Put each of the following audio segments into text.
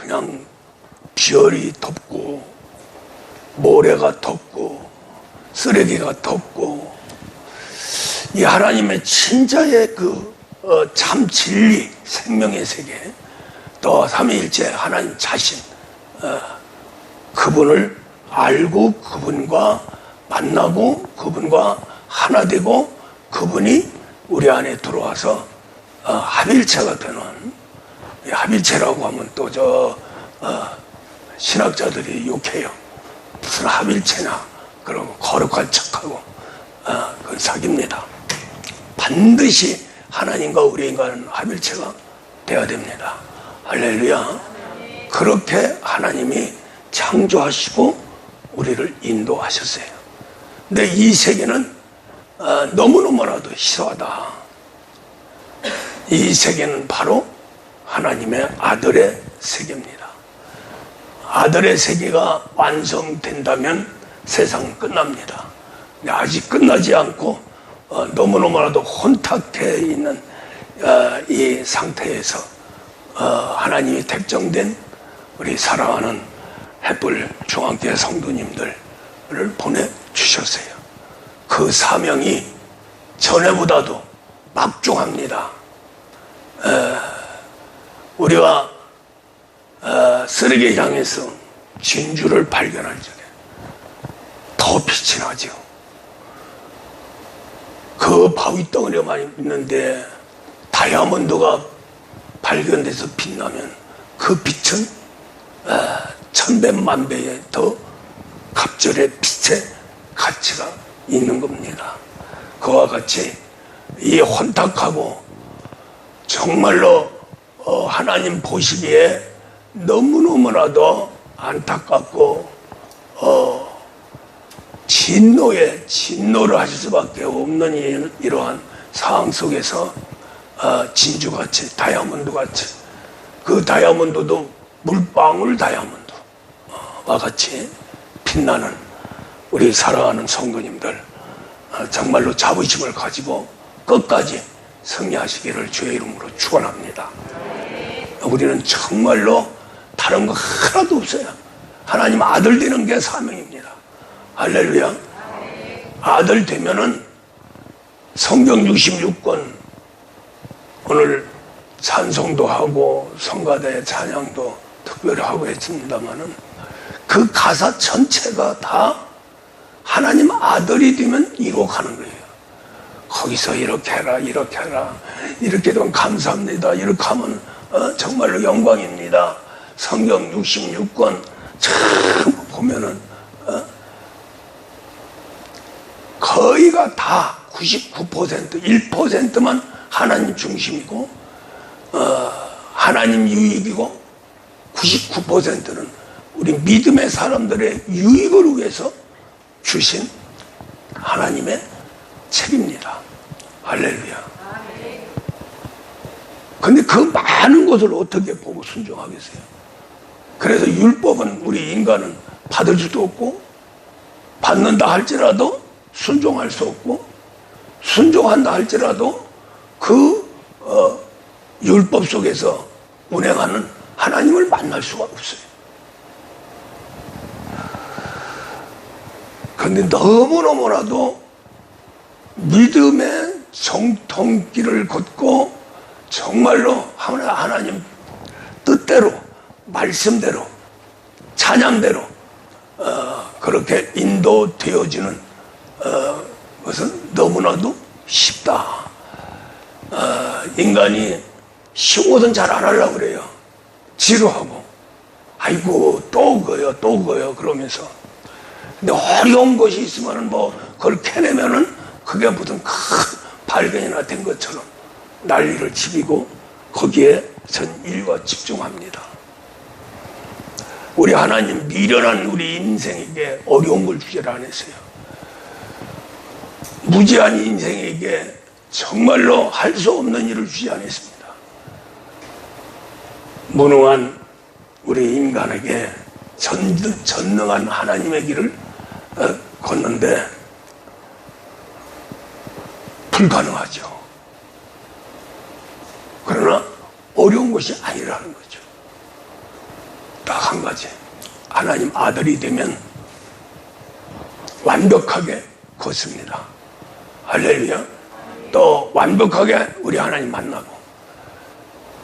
그냥 별이 덮고 모래가 덮고 쓰레기가 덮고 이 하나님의 진짜의 참 진리, 생명의 세계, 또 삼위일체 하나님 자신, 그분을 알고 그분과 만나고 그분과 하나 되고 그분이 우리 안에 들어와서 합일체가 되는, 합일체라고 하면 또 신학자들이 욕해요. 무슨 합일체냐 그러고 거룩한 척하고 그건 사기입니다. 반드시 하나님과 우리 인간은 합일체가 되어야 됩니다. 할렐루야. 그렇게 하나님이 창조하시고 우리를 인도하셨어요. 근데 이 세계는 너무너무나도 희소하다. 이 세계는 바로 하나님의 아들의 세계입니다. 아들의 세계가 완성된다면 세상은 끝납니다. 근데 아직 끝나지 않고 너무너무나도 혼탁해 있는 이 상태에서 하나님이 택정된 우리 사랑하는 햇불 중앙교회 성도님들을 보내주셨어요. 그 사명이 전에보다도 막중합니다. 우리가 쓰레기장에서 진주를 발견할 적에 더 빛이 나죠. 그 바위 덩어리만 있는데 다이아몬드가 발견돼서 빛나면 그 빛은 천배 만배의 더 갑절의 빛의 가치가 있는 겁니다. 그와 같이 이 혼탁하고 정말로 하나님 보시기에 너무너무나도 안타깝고 진노를 하실 수밖에 없는 이러한 상황 속에서 진주같이 다이아몬드같이 그 다이아몬드도 물방울 다이아몬드와 같이 빛나는 우리 사랑하는 성도님들 정말로 자부심을 가지고 끝까지 승리하시기를 주의 이름으로 축원합니다. 우리는 정말로 다른 거 하나도 없어요. 하나님 아들 되는 게 사명입니다. 할렐루야. 아들 되면은 성경 66권 오늘 찬송도 하고 성가대 찬양도 특별히 하고 했습니다만은 그 가사 전체가 다 하나님 아들이 되면 이룩하는 거예요. 거기서 이렇게 해라, 이렇게 해라, 이렇게 되면 감사합니다, 이렇게 하면 정말로 영광입니다. 성경 66권 참 보면은 거의가 다 99%, 1%만 하나님 중심이고 하나님 유익이고 99%는 우리 믿음의 사람들의 유익을 위해서 주신 하나님의 책입니다. 할렐루야. 근데 그 많은 것을 어떻게 보고 순종하겠어요? 그래서 율법은 우리 인간은 받을 수도 없고 받는다 할지라도 순종할 수 없고 순종한다 할지라도 그 율법 속에서 운행하는 하나님을 만날 수가 없어요. 그런데 너무너무나도 믿음의 정통길을 걷고 정말로 하나님 뜻대로 말씀대로 찬양대로 그렇게 인도되어지는 것은 너무나도 쉽다. 인간이 쉬운 것은 잘 안 하려고 그래요. 지루하고 아이고 또 그거요 그러면서. 근데 어려운 것이 있으면 그걸 캐내면은 그게 무슨 큰 발견이나 된 것처럼 난리를 치고 거기에 전 일과 집중합니다. 우리 하나님 미련한 우리 인생에게 어려운 걸 주질 않으세요. 무지한 인생에게 정말로 할 수 없는 일을 주지 않았습니다. 무능한 우리 인간에게 전능한 하나님의 길을 걷는데 불가능하죠. 그러나 어려운 것이 아니라는 거죠. 딱 한 가지. 하나님 아들이 되면 완벽하게 걷습니다. 할렐루야. 또 완벽하게 우리 하나님 만나고,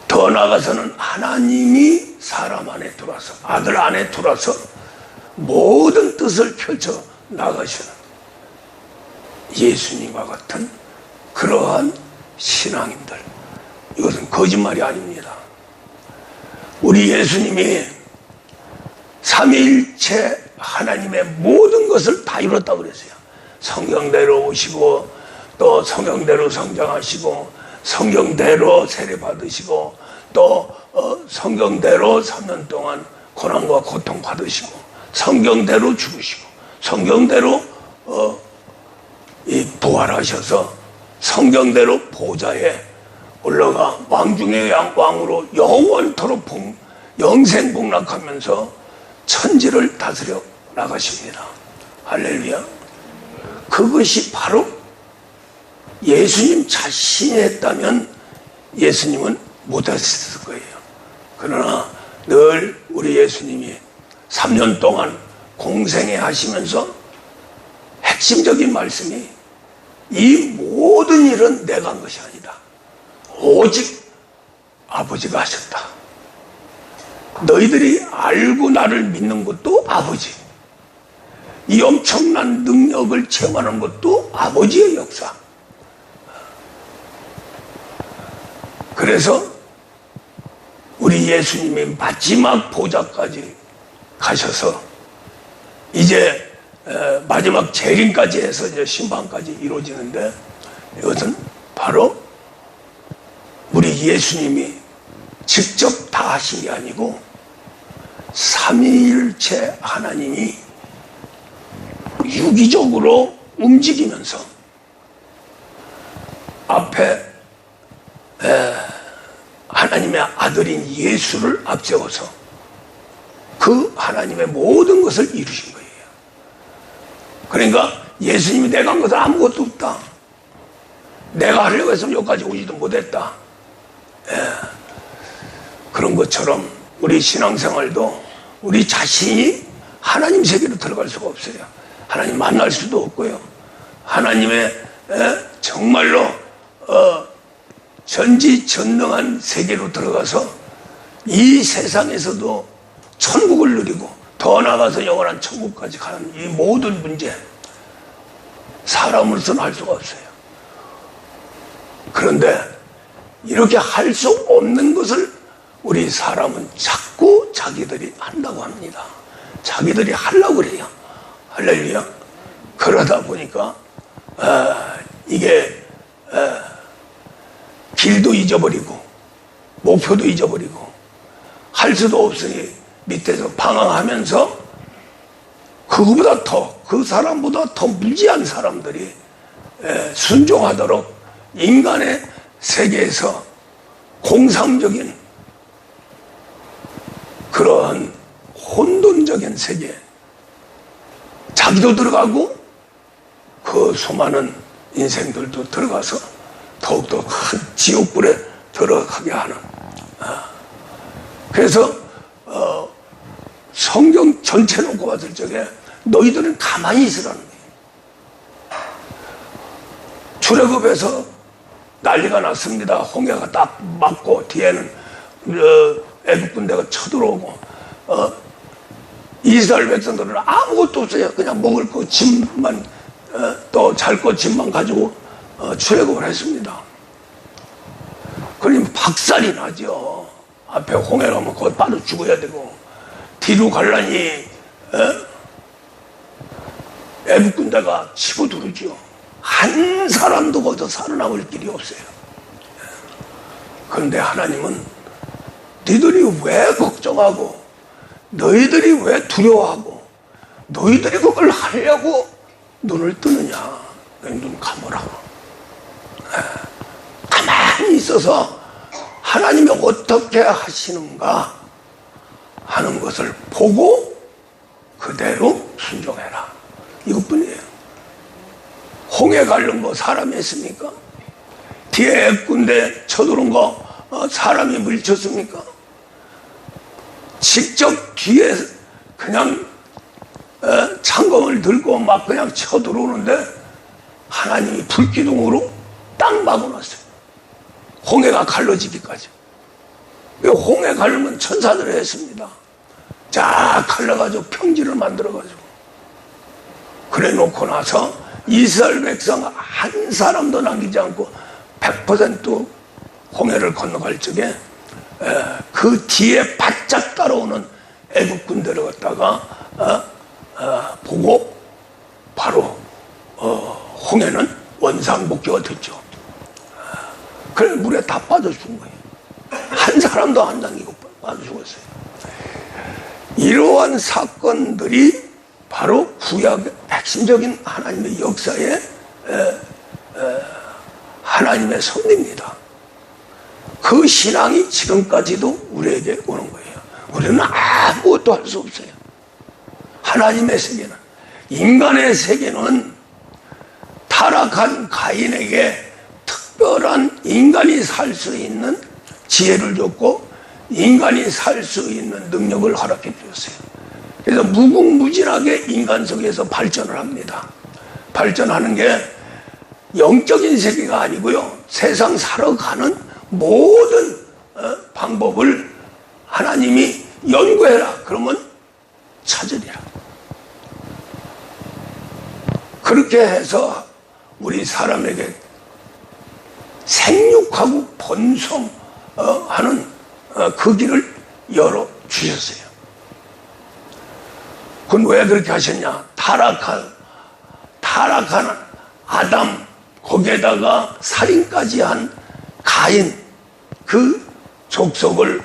더 나아가서는 하나님이 사람 안에 들어와서, 아들 안에 들어와서 모든 뜻을 펼쳐 나가시는 예수님과 같은 그러한 신앙인들, 이것은 거짓말이 아닙니다. 우리 예수님이 삼위일체 하나님의 모든 것을 다 이뤘다고 그랬어요. 성경대로 오시고, 또 성경대로 성장하시고, 성경대로 세례 받으시고, 또 성경대로 3년 동안 고난과 고통 받으시고, 성경대로 죽으시고, 성경대로 부활하셔서 성경대로 보좌에 올라가 왕 중의 왕으로 영원토록 영생복락하면서 천지를 다스려 나가십니다. 할렐루야. 그것이 바로 예수님 자신이 했다면 예수님은 못했을 거예요. 그러나 늘 우리 예수님이 3년 동안 공생애 하시면서 핵심적인 말씀이, 이 모든 일은 내가 한 것이 아니다. 오직 아버지가 하셨다. 너희들이 알고 나를 믿는 것도 아버지, 이 엄청난 능력을 체험하는 것도 아버지의 역사. 그래서 우리 예수님이 마지막 보좌까지 가셔서 이제 마지막 재림까지 해서 이제 심판까지 이루어지는데, 이것은 바로 우리 예수님이 직접 다 하신 게 아니고 삼위일체 하나님이 유기적으로 움직이면서 앞에 하나님의 아들인 예수를 앞세워서 그 하나님의 모든 것을 이루신 거예요. 그러니까 예수님이 내가 한 것은 아무것도 없다. 내가 하려고 해서 여기까지 오지도 못했다. 그런 것처럼 우리 신앙생활도 우리 자신이 하나님 세계로 들어갈 수가 없어요. 하나님 만날 수도 없고요. 하나님의 정말로 전지전능한 세계로 들어가서 이 세상에서도 천국을 누리고 더 나아가서 영원한 천국까지 가는 이 모든 문제, 사람으로서는 할 수가 없어요. 그런데 이렇게 할 수 없는 것을 우리 사람은 자꾸 자기들이 한다고 합니다. 자기들이 하려고 그래요. 할렐루야. 그러다 보니까 이게 길도 잊어버리고 목표도 잊어버리고 할 수도 없으니 밑에서 방황하면서 그거보다 그 사람보다 더 무지한 사람들이 순종하도록 인간의 세계에서 공상적인 그러한 혼돈적인 세계, 자기도 들어가고 그 수많은 인생들도 들어가서 더욱더 큰 지옥불에 들어가게 하는. 그래서 성경 전체 놓고 봤을 적에 너희들은 가만히 있으라는 거예요. 출애굽에서 난리가 났습니다. 홍해가 딱 맞고 뒤에는 애국 군대가 쳐들어오고 이스라엘 백성들은 아무것도 없어요. 그냥 먹을 거 짐만 또 잘 거 짐만 가지고 출애굽을 했습니다. 그러면 박살이 나죠. 앞에 홍해 가면 거기 바로 죽어야 되고, 뒤로 갈라니 애국 군대가 치고 두르죠. 한 사람도 거기서 살아남을 길이 없어요. 그런데 하나님은 너희들이 왜 걱정하고 너희들이 왜 두려워하고 너희들이 그걸 하려고 눈을 뜨느냐. 눈 감으라. 가만히 있어서 하나님이 어떻게 하시는가 하는 것을 보고 그대로 순종해라. 이것뿐이에요. 홍해 가른 거 사람이 했습니까? 뒤에 군대 쳐들어온 거 사람이 물쳤습니까? 직접 뒤에 그냥 창검을 들고 막 그냥 쳐들어오는데 하나님이 불기둥으로 딱 막아놨어요. 홍해가 갈라지기까지. 홍해 가르면 천사들이 했습니다. 쫙 갈라가지고 평지를 만들어가지고. 그래 놓고 나서 이스라엘 백성 한 사람도 남기지 않고 100% 홍해를 건너갈 적에 그 뒤에 바짝 따라오는 애국 군대를 갖다가 보고 바로 홍해는 원상복귀가 됐죠. 그래 물에 다 빠져 죽은 거예요. 한 사람도 안 남기고 빠져 죽었어요. 이러한 사건들이 바로 구약의 핵심적인 하나님의 역사에 하나님의 섭리입니다. 그 신앙이 지금까지도 우리에게 오는 거예요. 우리는 아무것도 할 수 없어요. 하나님의 세계는, 인간의 세계는 타락한 가인에게 특별한 인간이 살 수 있는 지혜를 줬고 인간이 살 수 있는 능력을 허락해 주었어요. 그래서 무궁무진하게 인간 속에서 발전을 합니다. 발전하는 게 영적인 세계가 아니고요, 세상 살아가는 모든 방법을 하나님이 연구해라 그러면 찾으리라. 그렇게 해서 우리 사람에게 생육하고 번성하는 그 길을 열어주셨어요. 그건 왜 그렇게 하셨냐? 타락한 아담, 거기에다가 살인까지 한 가인, 그 족속을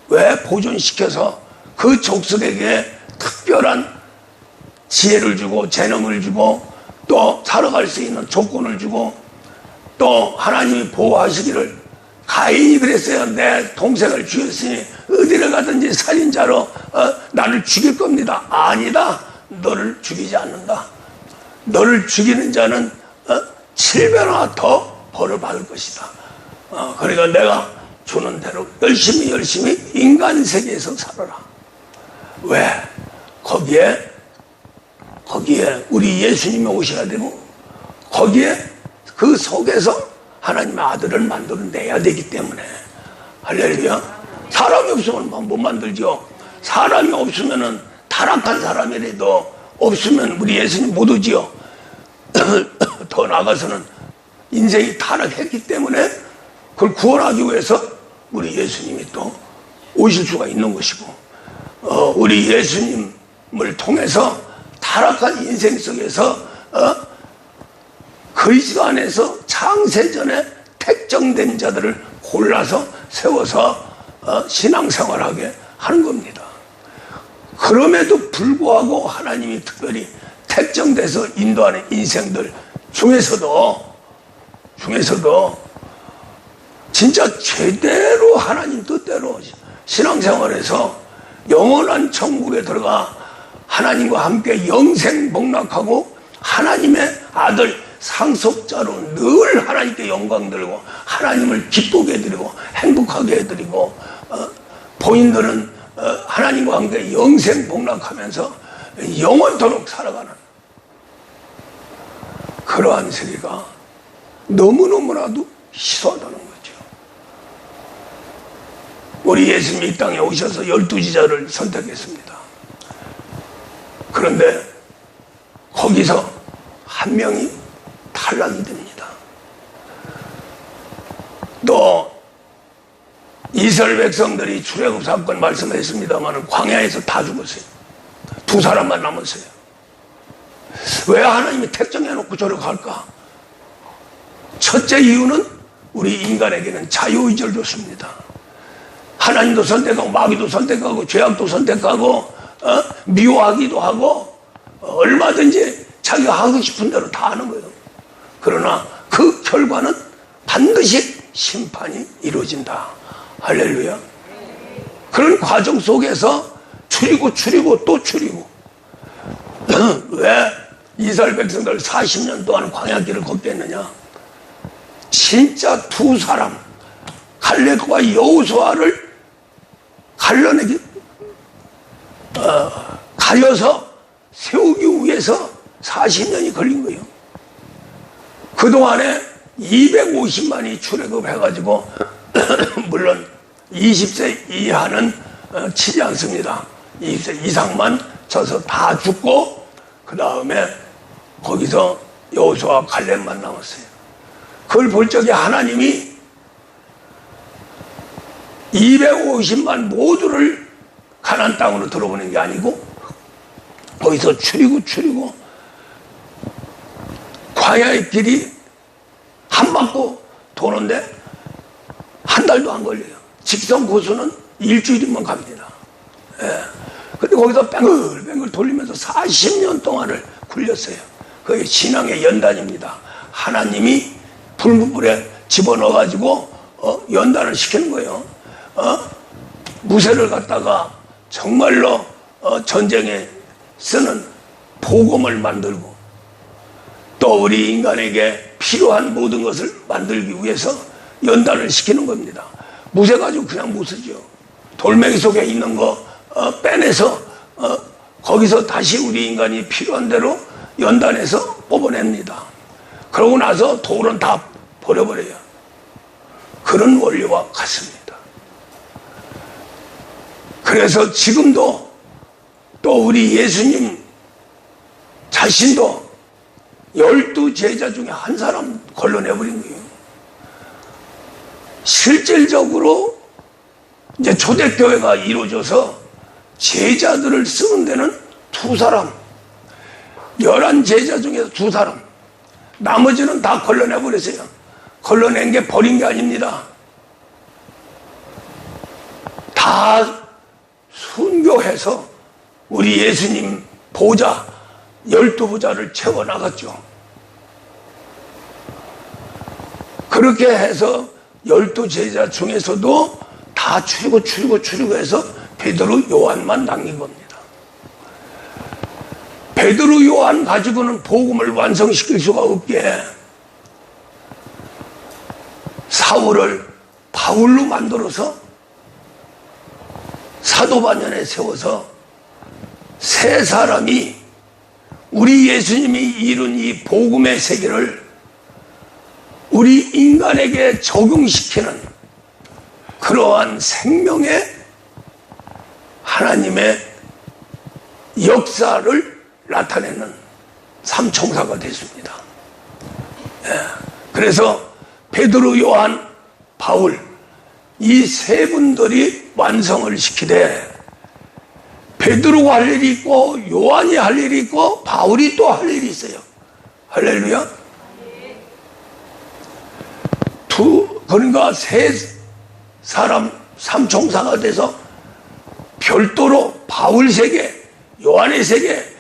왜 보존시켜서 그 족속에게 특별한 지혜를 주고 재능을 주고 또 살아갈 수 있는 조건을 주고 또 하나님이 보호하시기를, 가인이 그랬어요. 내 동생을 죽였으니 어디를 가든지 살인자로 나를 죽일 겁니다. 아니다. 너를 죽이지 않는다. 너를 죽이는 자는 7배나 더 벌을 받을 것이다. 그러니까 내가 주는 대로 열심히 인간 세계에서 살아라. 왜? 거기에 우리 예수님이 오셔야 되고 거기에 그 속에서 하나님의 아들을 만들어내야 되기 때문에. 할렐루야. 사람이 없으면 못 만들죠. 사람이 없으면은 타락한 사람이라도 없으면 우리 예수님 못 오지요. 더 나아가서는 인생이 타락했기 때문에 그걸 구원하기 위해서 우리 예수님이 또 오실 수가 있는 것이고, 우리 예수님을 통해서 타락한 인생 속에서 그 시간에서 창세전에 택정된 자들을 골라서 세워서 신앙생활하게 하는 겁니다. 그럼에도 불구하고 하나님이 특별히 택정돼서 인도하는 인생들 중에서도 진짜 제대로 하나님 뜻대로 신앙생활에서 영원한 천국에 들어가 하나님과 함께 영생복락하고 하나님의 아들 상속자로 늘 하나님께 영광 들고 하나님을 기쁘게 해드리고 행복하게 해드리고 본인들은 하나님과 함께 영생복락하면서 영원토록 살아가는 그러한 세계가 너무너무나도 희소하다는 거죠. 우리 예수님이 이 땅에 오셔서 12지자를 선택했습니다. 그런데 거기서 한 명이 탈락이 됩니다. 또 이스라엘 백성들이 출애굽 사건 말씀했습니다만 광야에서 다 죽었어요. 2사람만 남았어요. 왜 하나님이 택정해놓고 저렇게 할까? 첫째 이유는 우리 인간에게는 자유의지를 줬습니다. 하나님도 선택하고 마귀도 선택하고 죄악도 선택하고 미워하기도 하고 얼마든지 자기가 하고 싶은 대로 다 하는 거예요. 그러나 그 결과는 반드시 심판이 이루어진다. 할렐루야. 그런 과정 속에서 추리고 또 추리고 왜 이스라엘 백성들 40년 동안 광야길을 걷게 했느냐? 진짜 2사람 칼렙과 여호수아를 갈라내기 살려서 세우기 위해서 40년이 걸린 거예요. 그동안에 250만이 출애굽해가지고 물론 20세 이하는 치지 않습니다. 20세 이상만 쳐서 다 죽고 그 다음에 거기서 여호수아와 갈렙만 남았어요. 그걸 볼 적에 하나님이 250만 모두를 가나안 땅으로 들어보는 게 아니고 거기서 추리고 광야의 길이 한 바퀴 도는데 한 달도 안 걸려요. 직선 고수는 일주일이면 갑니다. 예. 근데 거기서 뱅글뱅글 돌리면서 40년 동안을 굴렸어요. 그게 신앙의 연단입니다. 하나님이 불문불에 집어넣어가지고 연단을 시키는 거예요. 무쇠를 갖다가 정말로 전쟁에 쓰는 복음을 만들고 또 우리 인간에게 필요한 모든 것을 만들기 위해서 연단을 시키는 겁니다. 무쇠 가지고 그냥 못 쓰죠. 돌멩이 속에 있는 거 빼내서 거기서 다시 우리 인간이 필요한 대로 연단해서 뽑아냅니다. 그러고 나서 돌은 다 버려버려요. 그런 원리와 같습니다. 그래서 지금도 또 우리 예수님 자신도 12제자 중에 한 사람 걸러내버린 거예요. 실질적으로 이제 초대교회가 이루어져서 제자들을 쓰는 데는 2사람, 11제자 중에서 2사람, 나머지는 다 걸러내버렸어요. 걸러낸 게 버린 게 아닙니다. 다 순교해서 우리 예수님 보좌 12보좌를 채워나갔죠. 그렇게 해서 12제자 중에서도 다 추리고 해서 베드로 요한만 남긴 겁니다. 베드로 요한 가지고는 복음을 완성시킬 수가 없게 사울을 바울로 만들어서 사도반연에 세워서 세 사람이 우리 예수님이 이룬 이 복음의 세계를 우리 인간에게 적용시키는 그러한 생명의 하나님의 역사를 나타내는 삼총사가 됐습니다. 그래서 베드로, 요한, 바울 이 세 분들이 완성을 시키되 베드로가 할 일이 있고 요한이 할 일이 있고 바울이 또 할 일이 있어요. 할렐루야. 그러니까 세 사람 삼총사가 돼서 별도로 바울 세계, 요한의 세계,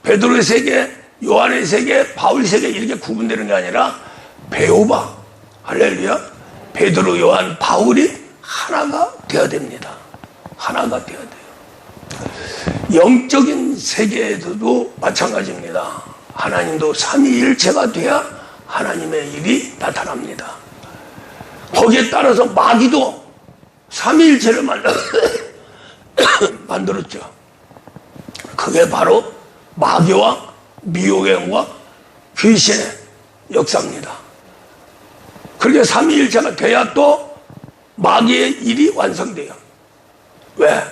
베드로의 세계, 요한의 세계, 바울 세계 이렇게 구분되는 게 아니라 베오바, 할렐루야. 베드로, 요한, 바울이 하나가 되어야 됩니다. 하나가 되어야 돼요. 영적인 세계에서도 마찬가지입니다. 하나님도 삼위일체가 돼야 하나님의 일이 나타납니다. 거기에 따라서 마귀도 삼위일체를 만들었죠. 그게 바로 마귀와 미혹의 영과 귀신의 역사입니다. 그렇게 삼위일체가 돼야 또 마귀의 일이 완성돼요. 왜?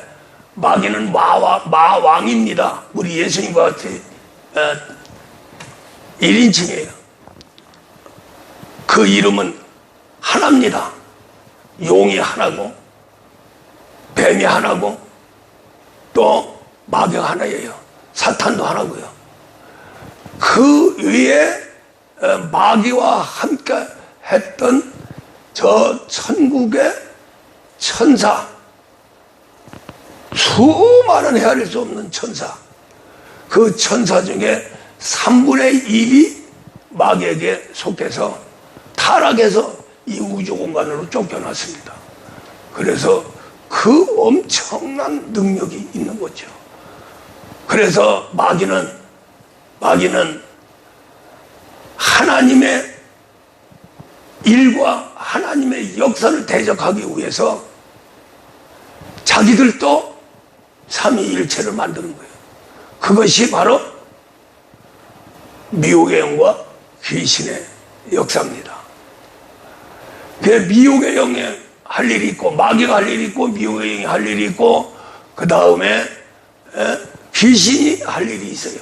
마귀는 마왕입니다. 우리 예수님과 같이 1인칭이에요. 그 이름은 하나입니다. 용이 하나고 뱀이 하나고 또 마귀가 하나예요. 사탄도 하나고요. 그 위에 마귀와 함께 했던 저 천국의 천사, 수많은 헤아릴 수 없는 천사, 그 천사 중에 3분의 1이 마귀에게 속해서 타락해서 이 우주 공간으로 쫓겨났습니다. 그래서 그 엄청난 능력이 있는 거죠. 그래서 마귀는 하나님의 일과 하나님의 역사를 대적하기 위해서 자기들도 삼위일체를 만드는 거예요. 그것이 바로 미혹의 영과 귀신의 역사입니다. 그 미혹의 영에 할 일이 있고, 마귀가 할 일이 있고, 미혹의 영이 할 일이 있고, 그 다음에 귀신이 할 일이 있어요.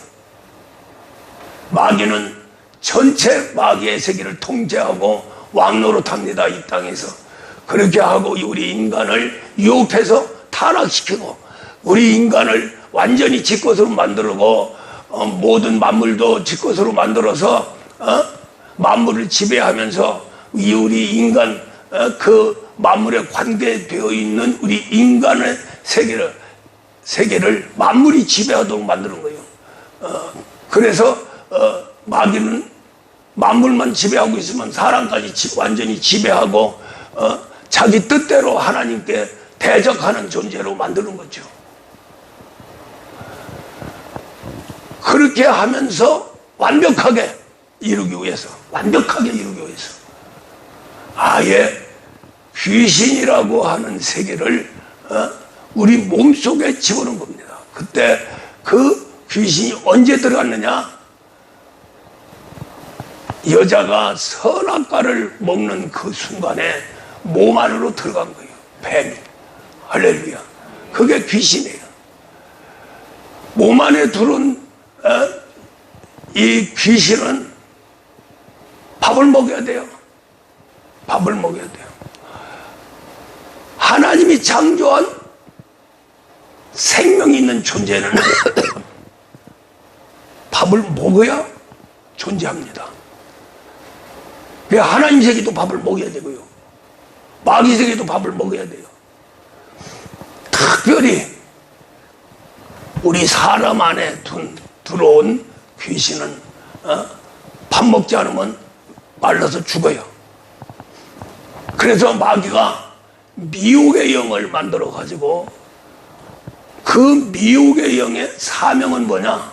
마귀는 전체 마귀의 세계를 통제하고 왕노릇합니다. 이 땅에서. 그렇게 하고 우리 인간을 유혹해서 타락시키고, 우리 인간을 완전히 지 것으로 만들고, 모든 만물도 지 것으로 만들어서 만물을 지배하면서 우리 인간, 그 만물에 관계되어 있는 우리 인간의 세계를 만물이 지배하도록 만드는 거예요. 그래서 마귀는 만물만 지배하고 있으면 사람까지 완전히 지배하고 자기 뜻대로 하나님께 대적하는 존재로 만드는 거죠. 그렇게 하면서 완벽하게 이루기 위해서 아예 귀신이라고 하는 세계를 우리 몸속에 집어넣은 겁니다. 그때 그 귀신이 언제 들어갔느냐? 여자가 선악과를 먹는 그 순간에 몸 안으로 들어간 거예요. 뱀이. 할렐루야. 그게 귀신이에요. 몸 안에 들어온 이 귀신은 밥을 먹여야 돼요. 밥을 먹여야 돼요. 하나님이 창조한 생명이 있는 존재는 밥을 먹어야 존재합니다. 하나님 세계도 밥을 먹여야 되고요. 마귀 세계도 밥을 먹여야 돼요. 특별히 우리 사람 안에 들어온 귀신은 밥 먹지 않으면 말라서 죽어요. 그래서 마귀가 미혹의 영을 만들어 가지고 그 미혹의 영의 사명은 뭐냐?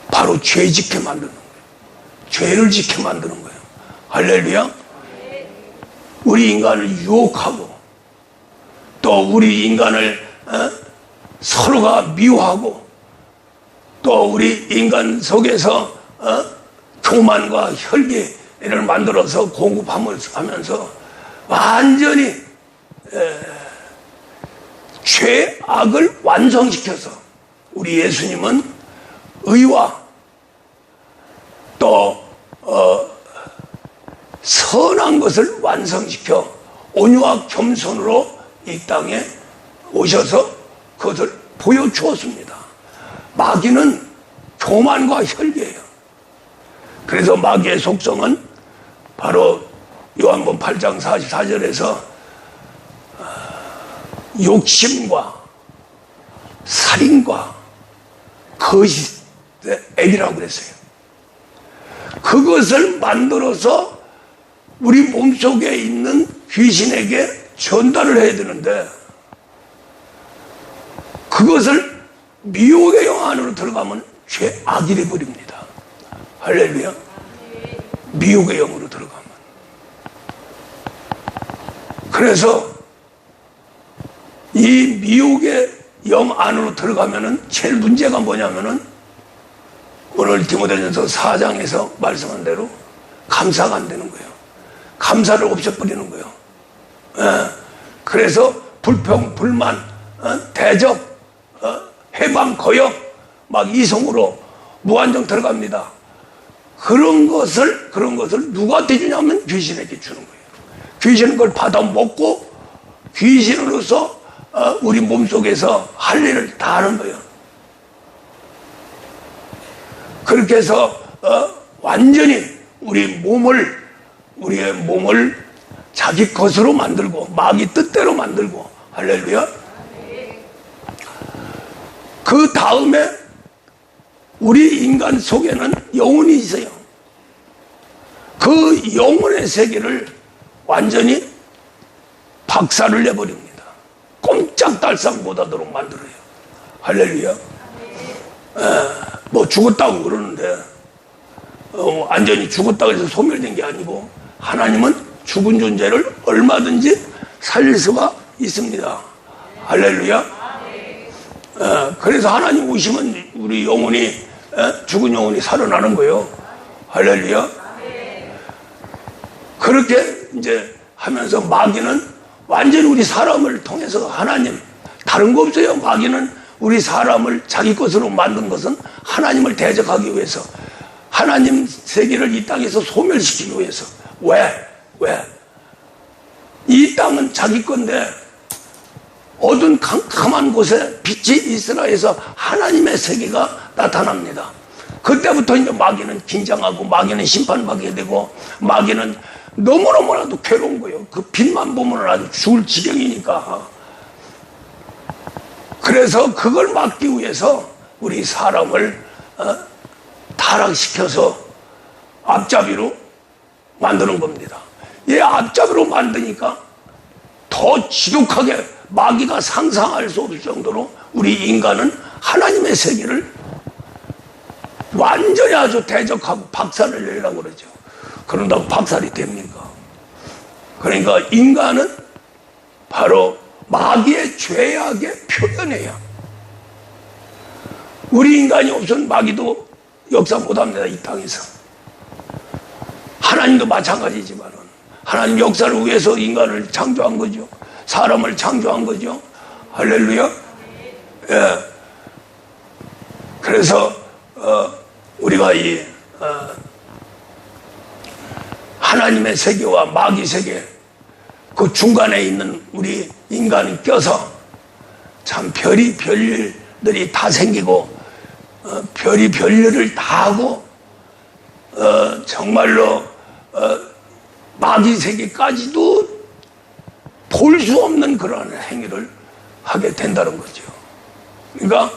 바로 죄 짓게 만드는 거예요. 죄를 짓게 만드는 거예요. 할렐루야. 우리 인간을 유혹하고 또 우리 인간을 서로가 미워하고 또 우리 인간 속에서 교만과 혈기를 만들어서 공급하면서 완전히 죄악을 완성시켜서 우리 예수님은 의와 또 선한 것을 완성시켜 온유와 겸손으로 이 땅에 오셔서 그것을 보여주었습니다. 마귀는 교만과 혈기예요. 그래서 마귀의 속성은 바로 요한복음 8장 44절에서 욕심과 살인과 거짓의 애기라고 그랬어요. 그것을 만들어서 우리 몸속에 있는 귀신에게 전달을 해야 되는데 그것을 미혹의 영 안으로 들어가면 죄악이 되어버립니다. 할렐루야. 미혹의 영으로 들어가면. 그래서 이 미혹의 영 안으로 들어가면은 제일 문제가 뭐냐면은 오늘 디모데전서 4장에서 말씀한 대로 감사가 안 되는 거예요. 감사를 없애버리는 거예요. 그래서 불평, 불만, 대적, 해방, 거역, 막 이성으로 무한정 들어갑니다. 그런 것을 누구한테 주냐면 귀신에게 주는 거예요. 귀신은 그걸 받아 먹고 귀신으로서 우리 몸속에서 할 일을 다 하는 거예요. 그렇게 해서 완전히 우리의 몸을 자기 것으로 만들고 마귀 뜻대로 만들고 할렐루야. 그 다음에 우리 인간 속에는 영혼이 있어요. 그 영혼의 세계를 완전히 박살을 내버립니다. 꼼짝달싹 못하도록 만들어요. 할렐루야. 뭐 죽었다고 그러는데 완전히 죽었다고 해서 소멸된 게 아니고 하나님은 죽은 존재를 얼마든지 살릴 수가 있습니다. 할렐루야. 그래서 하나님 오시면 우리 영혼이, 죽은 영혼이 살아나는 거예요. 할렐루야. 그렇게 이제 하면서 마귀는 완전히 우리 사람을 통해서 하나님, 다른 거 없어요. 마귀는 우리 사람을 자기 것으로 만든 것은 하나님을 대적하기 위해서, 하나님 세계를 이 땅에서 소멸시키기 위해서. 왜? 이 땅은 자기 건데 어두운 캄캄한 곳에 빛이 있으라 해서 하나님의 세계가 나타납니다. 그때부터 이제 마귀는 긴장하고, 마귀는 심판받게 되고, 마귀는 너무너무나도 괴로운 거예요. 그 빛만 보면 아주 죽을 지경이니까. 그래서 그걸 막기 위해서 우리 사람을 타락시켜서 앞잡이로 만드는 겁니다. 이 앞잡이로 만드니까 더 지독하게 마귀가 상상할 수 없을 정도로 우리 인간은 하나님의 세계를 완전히 아주 대적하고 박살을 내려고 그러죠. 그런다고 박살이 됩니까? 그러니까 인간은 바로 마귀의 죄악의 표현이에요. 우리 인간이 없으면 마귀도 역사 못합니다. 이 땅에서. 하나님도 마찬가지지만 하나님 역사를 위해서 인간을 창조한 거죠. 사람을 창조한 거죠. 할렐루야. 예. 그래서 우리가 이 하나님의 세계와 마귀 세계, 그 중간에 있는 우리 인간이 껴서 참 별이 별일들이 다 생기고, 별이 별일을 다 하고, 정말로 마귀 세계까지도 볼 수 없는 그런 행위를 하게 된다는 거죠. 그러니까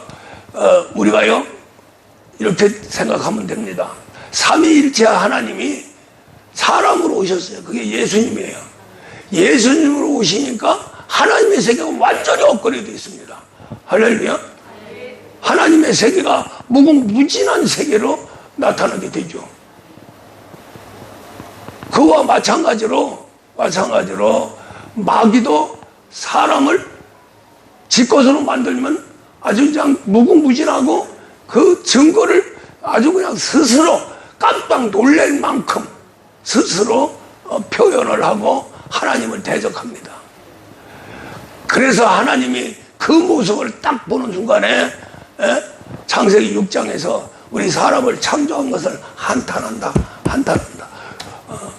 우리가요 이렇게 생각하면 됩니다. 삼위일체 하나님이 사람으로 오셨어요. 그게 예수님이에요. 예수님으로 오시니까 하나님의 세계가 완전히 업그레이드 있습니다. 할렐루야. 하나님의 세계가 무궁무진한 세계로 나타나게 되죠. 그와 마찬가지로 마귀도 사람을 지 것으로 만들면 아주 그냥 무궁무진하고, 그 증거를 아주 그냥 스스로 깜짝 놀랄 만큼 스스로 표현을 하고 하나님을 대적합니다. 그래서 하나님이 그 모습을 딱 보는 순간에 창세기 6장에서 우리 사람을 창조한 것을 한탄한다.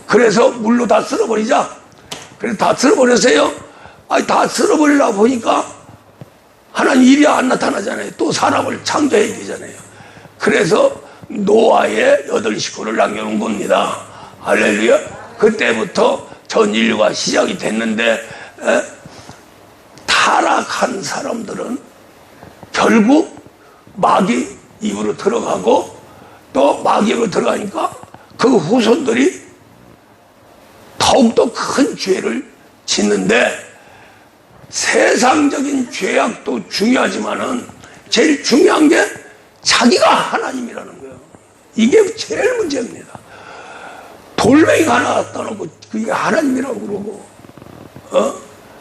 그래서 물로 다 쓸어버리자. 그래서 다 쓸어버렸어요. 아니, 다 쓸어버리려고 보니까 하나님 일이 안 나타나잖아요. 또 사람을 창조해야 되잖아요. 그래서 노아의 8식구를 남겨놓은 겁니다. 할렐루야. 그때부터 전 인류가 시작이 됐는데, 타락한 사람들은 결국 마귀 입으로 들어가고, 또 마귀로 들어가니까 그 후손들이 더욱더 큰 죄를 짓는데, 세상적인 죄악도 중요하지만은 제일 중요한 게 자기가 하나님이라는 거예요. 이게 제일 문제입니다. 돌멩이가 하나 갖다 놓고 그게 하나님이라고 그러고,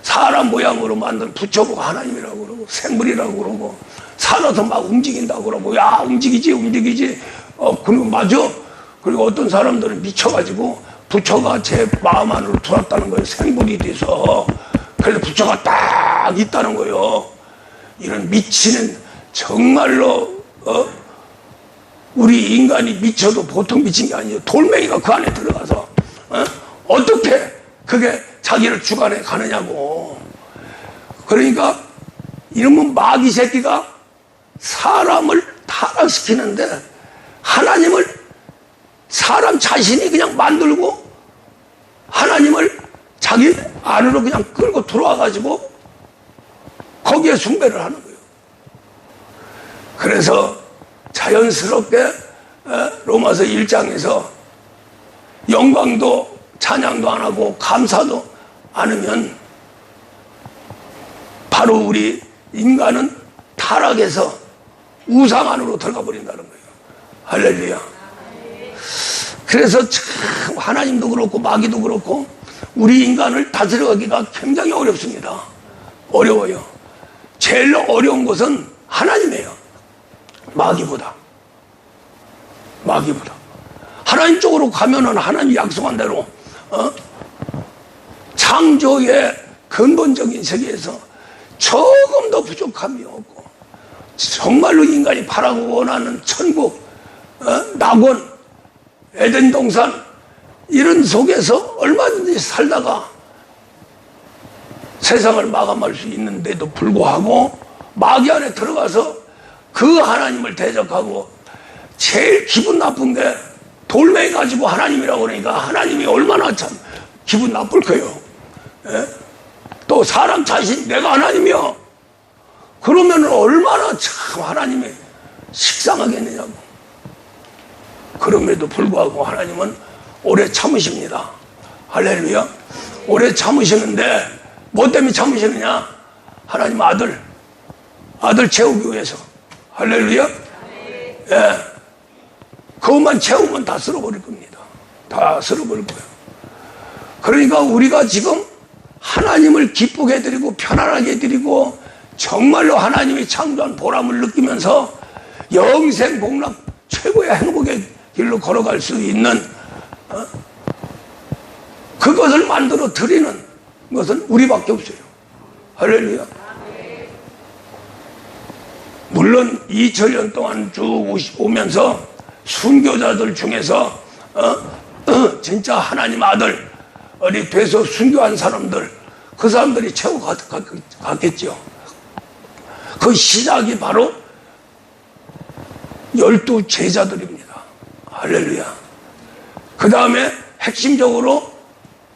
사람 모양으로 만든 부처가 하나님이라고 그러고, 생물이라고 그러고, 살아서 막 움직인다고 그러고, 야, 움직이지. 그리고 맞아. 그리고 어떤 사람들은 미쳐가지고 부처가 제 마음 안으로 들어왔다는 거예요. 생물이 돼서. 그래서 부처가 딱 있다는 거예요. 이런 미치는, 정말로 우리 인간이 미쳐도 보통 미친 게 아니에요. 돌멩이가 그 안에 들어가서 어떻게 그게 자기를 주관해 가느냐고. 그러니까 이놈은 마귀 새끼가 사람을 타락시키는데, 하나님을 사람 자신이 그냥 만들고 하나님을 자기 안으로 그냥 끌고 들어와가지고 거기에 숭배를 하는 거예요. 그래서 자연스럽게 로마서 1장에서 영광도 찬양도 안 하고 감사도 않으면 바로 우리 인간은 타락해서 우상 안으로 들어가 버린다는 거예요. 할렐루야. 그래서 참 하나님도 그렇고 마귀도 그렇고 우리 인간을 다스려가기가 굉장히 어렵습니다. 어려워요. 제일 어려운 것은 하나님이에요. 마귀보다. 하나님 쪽으로 가면은 하나님 약속한 대로 창조의 근본적인 세계에서 조금도 부족함이 없고 정말로 인간이 바라고 원하는 천국, 낙원, 에덴 동산 이런 속에서 얼마든지 살다가 세상을 마감할 수 있는데도 불구하고 마귀 안에 들어가서 그 하나님을 대적하고 제일 기분 나쁜 게 돌멩이 가지고 하나님이라고 그러니까 하나님이 얼마나 참 기분 나쁠 거예요. 예? 또 사람 자신 내가 하나님이요. 그러면 얼마나 참 하나님이 식상하겠느냐고. 그럼에도 불구하고 하나님은 오래 참으십니다. 할렐루야. 오래 참으시는데 뭐 때문에 참으시느냐? 하나님 아들 채우기 위해서. 할렐루야. 예. 그것만 채우면 다 쓸어버릴 겁니다. 다 쓸어버릴 거예요. 그러니까 우리가 지금 하나님을 기쁘게 해드리고 편안하게 해드리고 정말로 하나님이 창조한 보람을 느끼면서 영생 복락 최고의 행복의 길로 걸어갈 수 있는 그것을 만들어 드리는 것은 우리밖에 없어요. 할렐루야. 물론 2000년 동안 쭉 오면서 순교자들 중에서 진짜 하나님 아들이 돼서 순교한 사람들, 그 사람들이 최고 갔겠죠. 그 시작이 바로 12 제자들입니다. 할렐루야. 그 다음에 핵심적으로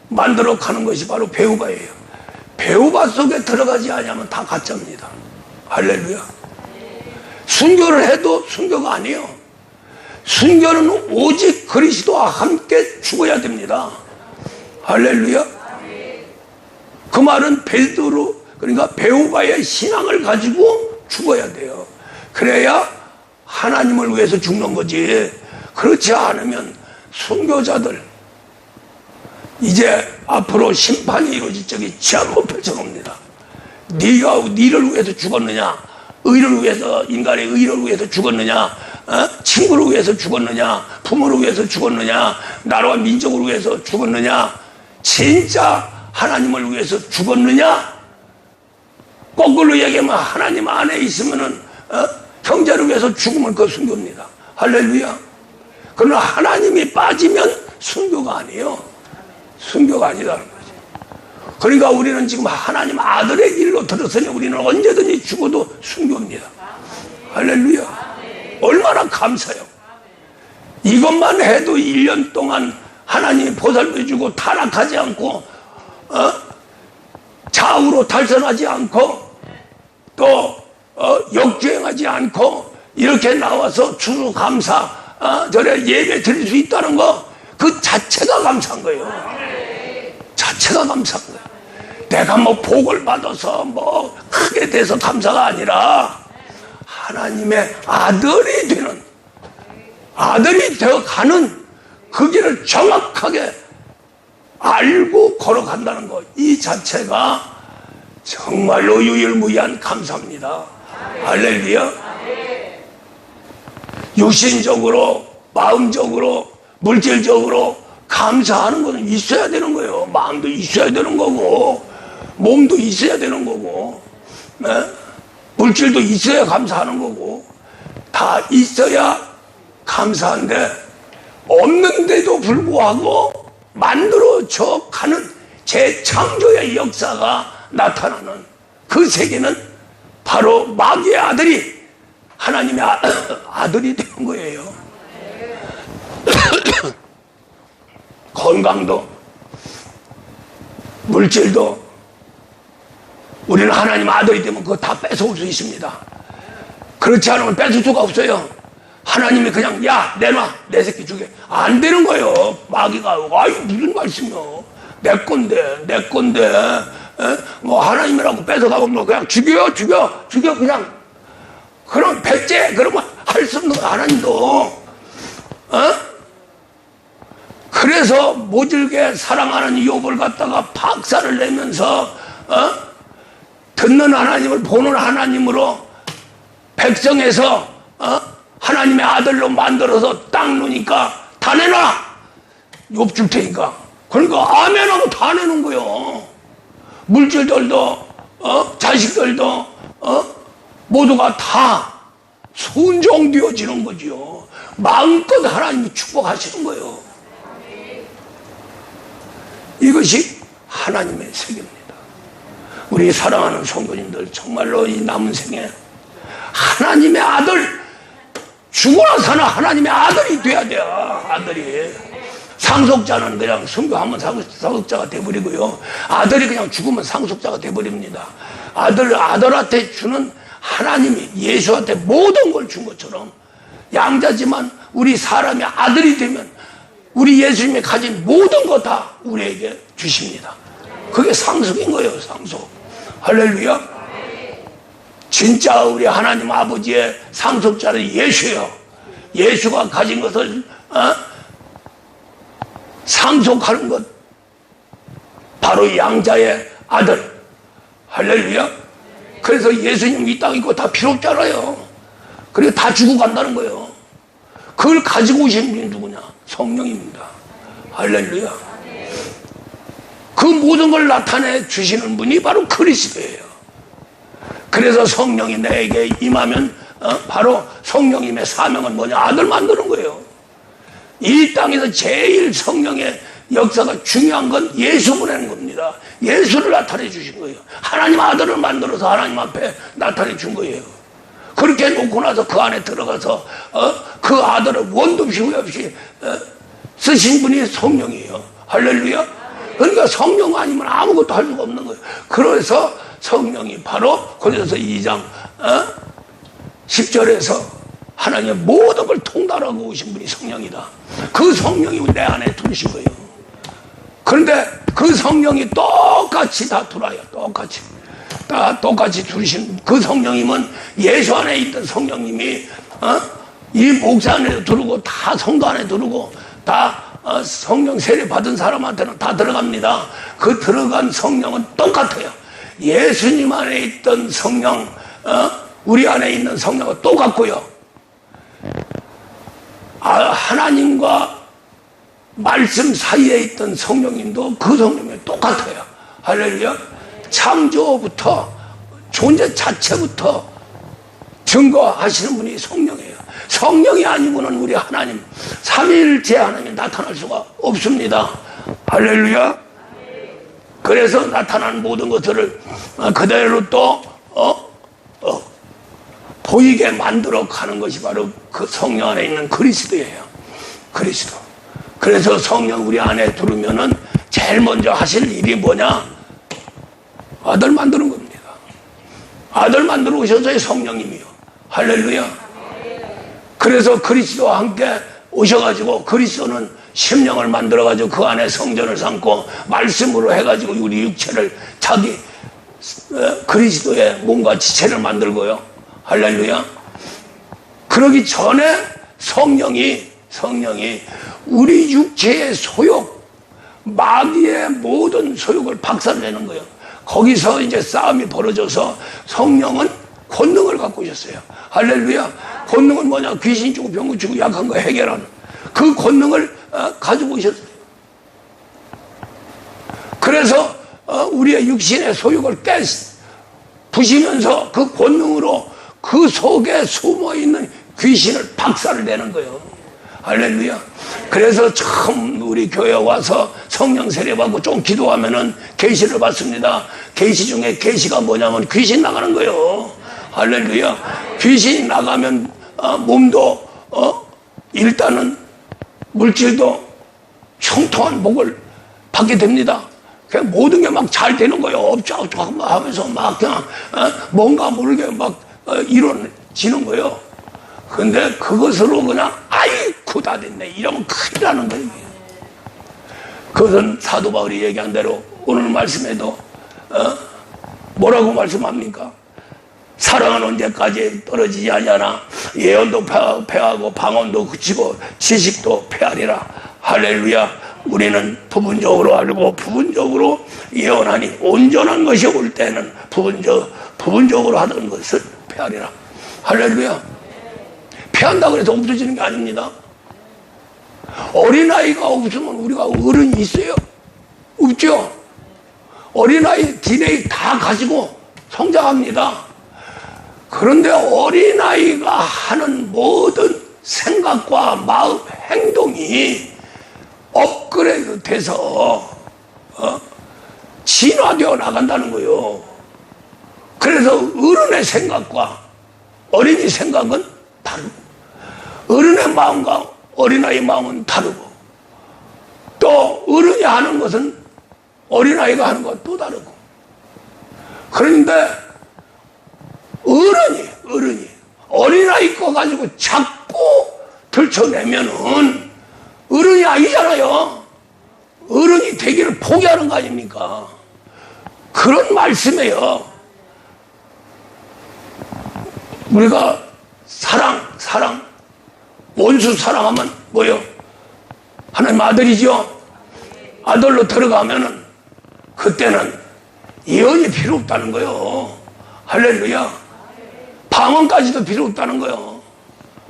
만들어 가는 것이 바로 배우바예요. 배우바 속에 들어가지 않으면 다 가짜입니다. 할렐루야. 순교를 해도 순교가 아니에요. 순교는 오직 그리스도와 함께 죽어야 됩니다. 할렐루야. 그 말은 베드로, 그러니까 배우바의 신앙을 가지고 죽어야 돼요. 그래야 하나님을 위해서 죽는 거지. 그렇지 않으면 순교자들 이제 앞으로 심판이 이루어질 적이 지하로 펼쳐옵니다. 네가 니를 위해서 죽었느냐, 의를 위해서, 인간의 의를 위해서 죽었느냐, 친구를 위해서 죽었느냐, 부모를 위해서 죽었느냐, 나라와 민족을 위해서 죽었느냐, 진짜 하나님을 위해서 죽었느냐? 거꾸로 얘기하면 하나님 안에 있으면은 형제를 위해서 죽으면 그 순교입니다. 할렐루야. 그러나 하나님이 빠지면 순교가 아니에요. 순교가 아니라는 거죠. 그러니까 우리는 지금 하나님 아들의 길로 들었으니 우리는 언제든지 죽어도 순교입니다. 할렐루야. 얼마나 감사해요. 이것만 해도 1년 동안 하나님이 보살펴주고 타락하지 않고 좌우로 탈선하지 않고 또 역주행하지 않고 이렇게 나와서 추수감사 절에 예배 드릴 수 있다는 거, 그 자체가 감사한 거예요. 자체가 감사한 거예요. 내가 뭐 복을 받아서 뭐 크게 돼서 감사가 아니라 하나님의 아들이 되는, 아들이 되어가는 그 길을 정확하게 알고 걸어간다는 것, 이 자체가 정말로 유일무이한 감사입니다. 할렐루야. 육신적으로, 마음적으로, 물질적으로 감사하는 것은 있어야 되는 거예요. 마음도 있어야 되는 거고, 몸도 있어야 되는 거고, 네? 물질도 있어야 감사하는 거고, 다 있어야 감사한데, 없는데도 불구하고 만들어져 가는 재창조의 역사가 나타나는 그 세계는 바로 마귀의 아들이 하나님의 아들이 되는 거예요. 건강도 물질도 우리는 하나님 아들이 되면 그거 다 뺏어올 수 있습니다. 그렇지 않으면 뺏을 수가 없어요. 하나님이 그냥 야 내놔, 내 새끼 죽여, 안 되는 거예요. 마귀가 아유 무슨 말씀이요, 내 건데 뭐 하나님이라고 뺏어가고 뭐 그냥 죽여 그냥. 그럼 백제 그러면 할 수 없는 거 하나님도. 그래서 모질게 사랑하는 욥을 갖다가 박살을 내면서 듣는 하나님을 보는 하나님으로 백성에서 하나님의 아들로 만들어서 딱 놓으니까 다 내놔! 욥 줄 테니까. 그러니까 아멘하고 다 내는 거요. 물질들도 자식들도 모두가 다 순종되어지는 거지요. 마음껏 하나님이 축복하시는 거예요. 이것이 하나님의 세계입니다. 우리 사랑하는 성도님들, 정말로 이 남은 생에 하나님의 아들, 죽어나 사나 하나님의 아들이 돼야 돼요. 아들이. 상속자는 그냥 순교하면 상속자가 돼버리고요, 아들이 그냥 죽으면 상속자가 돼버립니다. 아들한테 주는 하나님이 예수한테 모든 걸 준 것처럼 양자지만 우리 사람이 아들이 되면 우리 예수님이 가진 모든 거 다 우리에게 주십니다. 그게 상속인 거예요. 상속. 할렐루야. 진짜 우리 하나님 아버지의 상속자는 예수예요. 예수가 가진 것을 상속하는 것, 바로 양자의 아들. 할렐루야. 그래서 예수님 이 땅에 있고 다 필요 없잖아요. 그리고 다 죽어 간다는 거예요. 그걸 가지고 오신 분이 누구냐? 성령입니다. 할렐루야. 그 모든 걸 나타내 주시는 분이 바로 그리스도예요. 그래서 성령이 내게 임하면 바로 성령님의 사명은 뭐냐? 아들 만드는 거예요. 이 땅에서 제일 성령의 역사가 중요한 건 예수 보내는 겁니다. 예수를 나타내 주신 거예요. 하나님 아들을 만들어서 하나님 앞에 나타내 준 거예요. 그렇게 놓고 나서 그 안에 들어가서 그 아들을 원도 없이 후회 없이 쓰신 분이 성령이에요. 할렐루야. 그러니까 성령 아니면 아무것도 할 수가 없는 거예요. 그래서 성령이 바로 고린도서 2장 10절에서 하나님의 모든 걸 통달하고 오신 분이 성령이다. 그 성령이 내 안에 들으신 거예요. 그런데 그 성령이 똑같이 다 들어와요. 똑같이 들으신 그 성령님은 예수 안에 있던 성령님이 이 목사 안에도 들어오고 다 성도 안에 들어오고 다 성령 세례 받은 사람한테는 다 들어갑니다. 그 들어간 성령은 똑같아요. 예수님 안에 있던 성령, 우리 안에 있는 성령은 똑같고요. 하나님과 말씀 사이에 있던 성령님도 그 성령이 똑같아요. 할렐루야. 창조부터 존재 자체부터 증거하시는 분이 성령이에요. 성령이 아니고는 우리 하나님 삼위일체 하나님이 나타날 수가 없습니다. 할렐루야. 그래서 나타나는 모든 것들을 그대로 또 보이게 만들어 가는 것이 바로 그 성령 안에 있는 그리스도예요. 그리스도. 그래서 성령 우리 안에 들으면은 제일 먼저 하실 일이 뭐냐? 아들 만드는 겁니다. 아들 만들어 오셔서의 성령님이요. 할렐루야. 그래서 그리스도와 함께 오셔가지고 그리스도는 심령을 만들어가지고 그 안에 성전을 삼고 말씀으로 해가지고 우리 육체를 자기 그리스도의 몸과 지체를 만들고요. 할렐루야. 그러기 전에 성령이 우리 육체의 소욕, 마귀의 모든 소욕을 박살내는 거예요. 거기서 이제 싸움이 벌어져서 성령은 권능을 갖고 오셨어요. 할렐루야. 권능은 뭐냐? 귀신 주고 병 주고 약한 거 해결하는 그 권능을 가지고 오셨어요. 그래서 우리의 육신의 소욕을 부시면서 그 권능으로 그 속에 숨어있는 귀신을 박살을 내는 거예요. 할렐루야. 그래서 처음 우리 교회 와서 성령 세례받고 좀 기도하면은 계시를 받습니다. 계시 중에 계시가 뭐냐면 귀신 나가는 거예요. 할렐루야. 귀신이 나가면 몸도 일단은 물질도 형통한 복을 받게 됩니다. 그냥 모든 게 막 잘 되는 거예요. 업적업적 하면서 막 그냥 뭔가 모르게 막 이루어지는 거예요. 근데 그것으로 그냥 아이쿠 다 됐네 이러면 큰일 나는 거예요. 그것은 사도 바울이 얘기한 대로 오늘 말씀에도 뭐라고 말씀합니까? 사랑은 언제까지 떨어지지 아니하나 예언도 패하고 방언도 그치고 지식도 패하리라. 할렐루야. 우리는 부분적으로 알고 부분적으로 예언하니 온전한 것이 올 때는 부분적으로 하던 것을 패하리라. 할렐루야. 피한다고 해서 없어지는 게 아닙니다. 어린아이가 없으면 우리가 어른이 있어요? 없죠? 어린아이, DNA 다 가지고 성장합니다. 그런데 어린아이가 하는 모든 생각과 마음, 행동이 업그레이드 돼서 진화되어 나간다는 거예요. 그래서 어른의 생각과 어린이 생각은 다르고, 어른의 마음과 어린아이 마음은 다르고, 또 어른이 하는 것은 어린아이가 하는 것과 또 다르고. 그런데 어른이 어린아이 거 가지고 자꾸 들춰내면은 어른이 아니잖아요. 어른이 되기를 포기하는 거 아닙니까? 그런 말씀이에요. 우리가 사랑, 원수 사랑하면 뭐요? 하나님 아들이죠? 아들로 들어가면은 그때는 예언이 필요 없다는 거예요. 할렐루야. 방언까지도 필요 없다는 거예요.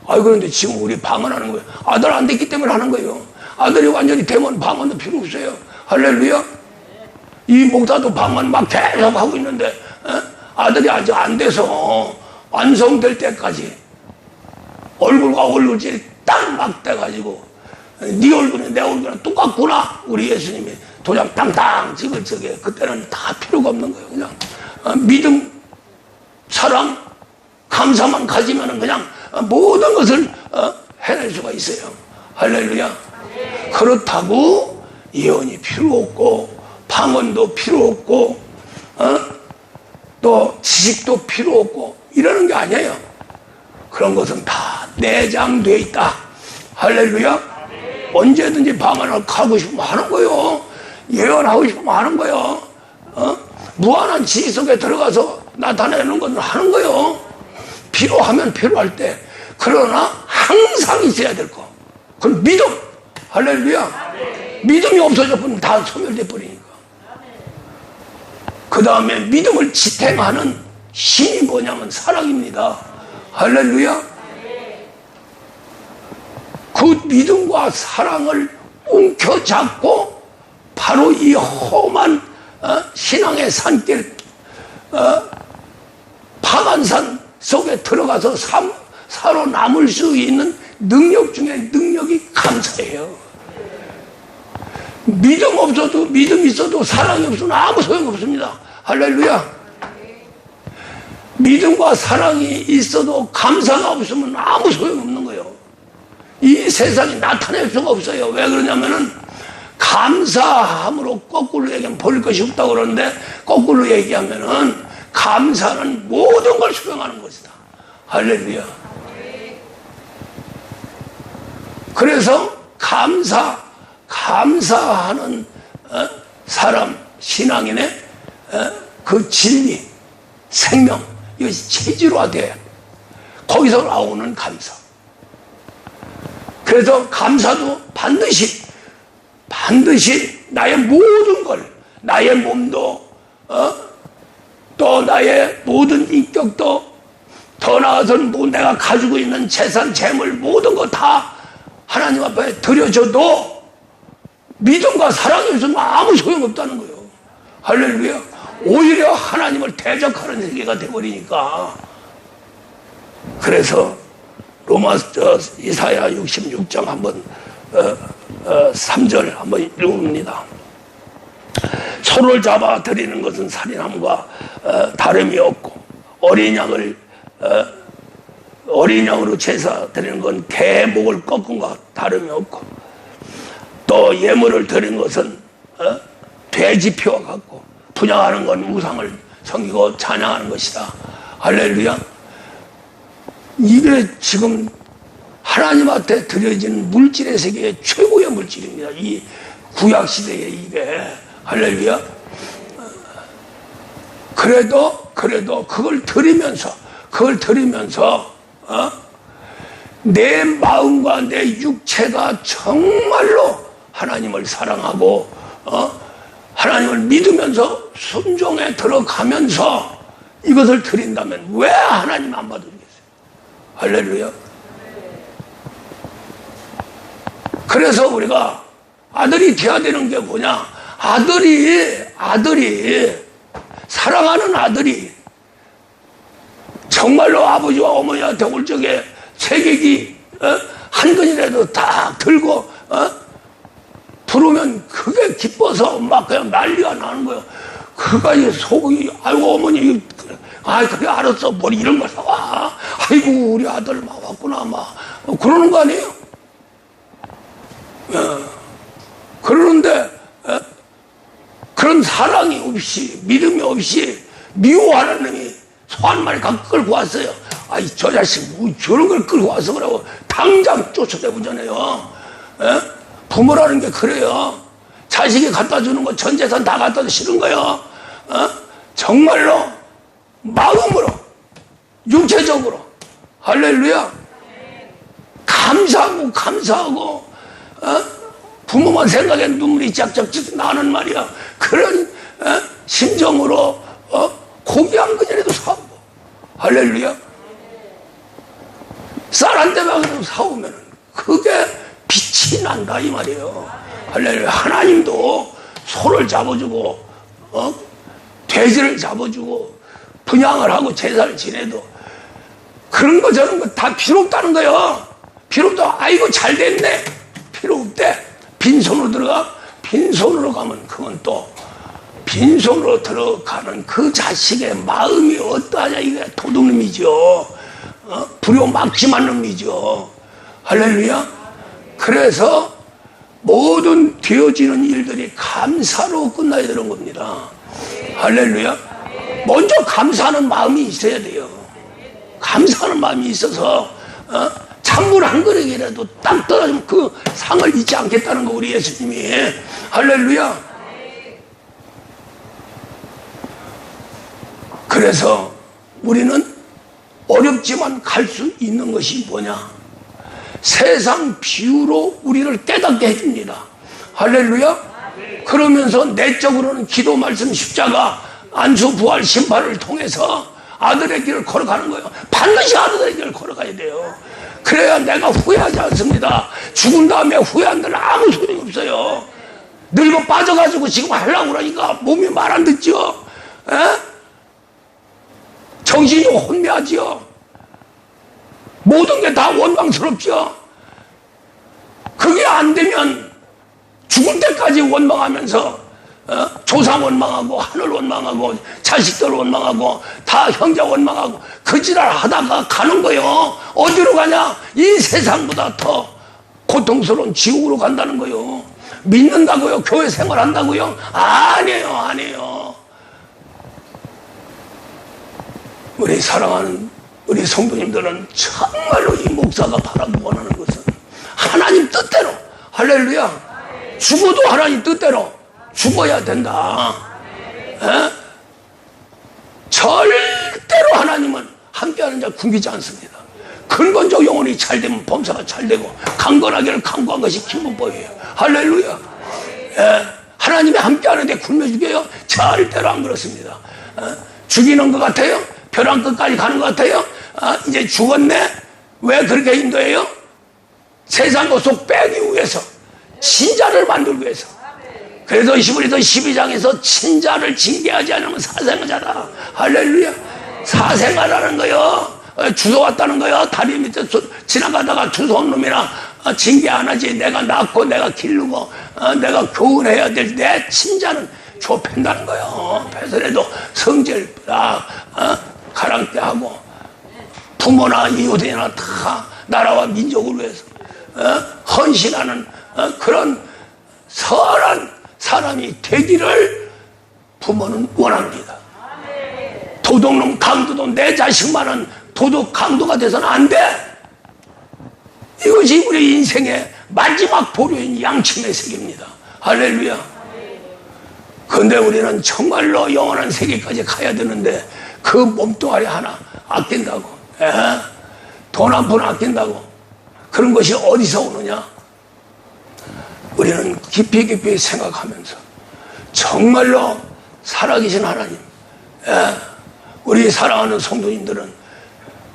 그런데 지금 우리 방언하는 거예요. 아들 안 됐기 때문에 하는 거예요. 아들이 완전히 되면 방언도 필요 없어요. 할렐루야. 이 목사도 방언 막 계속 하고 있는데 아들이 아직 안 돼서 완성될 때까지 얼굴과 얼굴질이 딱 맞대가지고 네 얼굴은 내 얼굴은 똑같구나. 우리 예수님이 도장 땅땅 찍을 적에 그때는 다 필요가 없는 거예요. 그냥 믿음, 사랑, 감사만 가지면 그냥 모든 것을 해낼 수가 있어요. 할렐루야. 그렇다고 예언이 필요 없고 방언도 필요 없고 또 지식도 필요 없고 이러는 게 아니에요. 그런 것은 다 내장되어 있다. 할렐루야. 언제든지 방언을 하고 싶으면 하는 거요. 예언하고 싶으면 하는 거요. 무한한 지식 속에 들어가서 나타내는 건 하는 거요. 필요하면 필요할 때. 그러나 항상 있어야 될 거. 그건 믿음. 할렐루야. 믿음이 없어져 버리면 다 소멸돼 버리니까. 그 다음에 믿음을 지탱하는 힘이 뭐냐면 사랑입니다. 할렐루야. 그 믿음과 사랑을 움켜잡고 바로 이 험한 신앙의 산길, 파간산 속에 들어가서 살아남을 수 있는 능력 중에 능력이 감사예요. 믿음 있어도 사랑이 없으면 아무 소용 없습니다. 할렐루야. 믿음과 사랑이 있어도 감사가 없으면 아무 소용 없는 거예요. 이 세상에 나타낼 수가 없어요. 왜 그러냐면은 감사함으로 거꾸로 얘기하면 볼 것이 없다고 그러는데, 거꾸로 얘기하면은 감사는 모든 걸 수용하는 것이다. 할렐루야. 그래서 감사하는 사람, 신앙인의 그 진리, 생명, 이것이 체질화돼요. 거기서 나오는 감사. 그래서 감사도 반드시 나의 모든 걸, 나의 몸도 또 나의 모든 인격도, 더 나아서는 내가 가지고 있는 재산, 재물 모든 거 다 하나님 앞에 드려줘도 믿음과 사랑이 없으면 아무 소용없다는 거예요. 할렐루야. 오히려 하나님을 대적하는 세계가 돼버리니까. 그래서 이사야 66장 한번 3절 한번 읽어봅니다. 소를 잡아 드리는 것은 살인함과 다름이 없고, 어린 양으로 제사 드리는 건 개 목을 꺾은 것과 다름이 없고, 또 예물을 드리는 것은 돼지 피와 같고, 분양하는 건 우상을 섬기고 찬양하는 것이다. 할렐루야. 이게 지금 하나님한테 드려지는 물질의 세계의 최고의 물질입니다. 이 구약시대에 이게. 할렐루야. 그래도 그걸 드리면서 내 마음과 내 육체가 정말로 하나님을 사랑하고 하나님을 믿으면서 순종에 들어가면서 이것을 드린다면 왜 하나님 안 받아주겠어요? 할렐루야. 그래서 우리가 아들이 되어야 되는 게 뭐냐? 아들이 사랑하는 아들이 정말로 아버지와 어머니한테 올 적에 세계기 한 근이라도 딱 들고 부르면 그게 기뻐서 막 그냥 난리가 나는 거예요. 그까지 속이 아이고 어머니 그래 알았어 뭐 이런 걸 사와. 아이고 우리 아들 막 왔구나 막 그러는 거 아니에요? 그러는데 그런 사랑이 없이 믿음이 없이 미워하는 놈이 소 한 마리 갖고 끌고 왔어요. 아이 저 자식 뭐 저런 걸 끌고 와서 그러고 당장 쫓아내보잖아요. 부모라는 게 그래요. 자식이 갖다 주는 거 전 재산 다 갖다 주 싫은 거예요. 정말로 마음으로 육체적으로 할렐루야 감사하고 부모만 생각해 눈물이 짝짝 나는 말이야. 그런 심정으로 고기 한 근이라도 사오고 할렐루야 쌀 한 대만이라도 사오면 그게 빛이 난다 이 말이에요. 할렐루야. 하나님도 소를 잡아주고 돼지를 잡아주고 분양을 하고 제사를 지내도 그런 거 저런 거 다 필요 없다는 거예요. 필요 없다. 아이고 잘 됐네. 필요 없대. 빈손으로 들어가. 빈손으로 가면 그건 또 빈손으로 들어가는 그 자식의 마음이 어떠하냐 이게 도둑놈이죠. 불효막심한 놈이죠. 할렐루야. 그래서 모든 되어지는 일들이 감사로 끝나야 되는 겁니다. 할렐루야. 먼저 감사하는 마음이 있어야 돼요. 감사하는 마음이 있어서 찬물 한 그릇이라도 딱 떨어지면 그 상을 잊지 않겠다는 거 우리 예수님이. 할렐루야. 그래서 우리는 어렵지만 갈 수 있는 것이 뭐냐? 세상 비유로 우리를 깨닫게 해줍니다. 할렐루야. 그러면서 내적으로는 기도, 말씀, 십자가, 안수, 부활, 심판을 통해서 아들의 길을 걸어가는 거예요. 반드시 아들의 길을 걸어가야 돼요. 그래야 내가 후회하지 않습니다. 죽은 다음에 후회한다는 아무 소용이 없어요. 늙어 빠져가지고 지금 하려고 그러니까 몸이 말 안 듣죠. 정신이 혼미하지요. 모든 게 다 원망스럽죠. 그게 안 되면 죽을 때까지 원망하면서 조상 원망하고 하늘 원망하고 자식들 원망하고 다 형제 원망하고 그 지랄 하다가 가는 거요. 어디로 가냐? 이 세상보다 더 고통스러운 지옥으로 간다는 거요. 믿는다고요? 교회 생활한다고요? 아니에요. 우리 사랑하는 우리 성도님들은 정말로 이 목사가 바라고 원하는 것은 하나님 뜻대로 할렐루야 죽어도 하나님 뜻대로 죽어야 된다. 절대로 하나님은 함께하는 자 굶기지 않습니다. 근본적 영혼이 잘되면 범사가 잘되고 강건하기를 강구한 것이 기본법이에요. 할렐루야. 하나님이 함께하는데 굶어 죽여요? 절대로 안 그렇습니다. 죽이는 것 같아요? 벼랑 끝까지 가는 것 같아요? 이제 죽었네? 왜 그렇게 인도해요? 세상 고속 빼기 위해서 신자를 만들기 위해서. 그래서 히브리서 12장에서 친자를 징계하지 않으면 사생아자다. 할렐루야. 사생아라는 거요. 주워 왔다는 거요. 다리 밑에 지나가다가 주워 온 놈이랑 징계 안 하지. 내가 낳고 내가 기르고 내가 교훈해야 될 내 친자는 좁힌다는 거요. 배설에도 성질 가랑대 하고 부모나 이웃이나 다 나라와 민족을 위해서 헌신하는 그런 선한 사람이 되기를 부모는 원합니다. 도둑놈 강도도 내 자식만은 도둑 강도가 돼서는 안 돼. 이것이 우리 인생의 마지막 보루인 양심의 세계입니다. 할렐루야. 그런데 우리는 정말로 영원한 세계까지 가야 되는데 그 몸뚱아리 하나 아낀다고 돈 한 푼 아낀다고 그런 것이 어디서 오느냐? 우리는 깊이 생각하면서 정말로 살아계신 하나님, 우리 사랑하는 성도님들은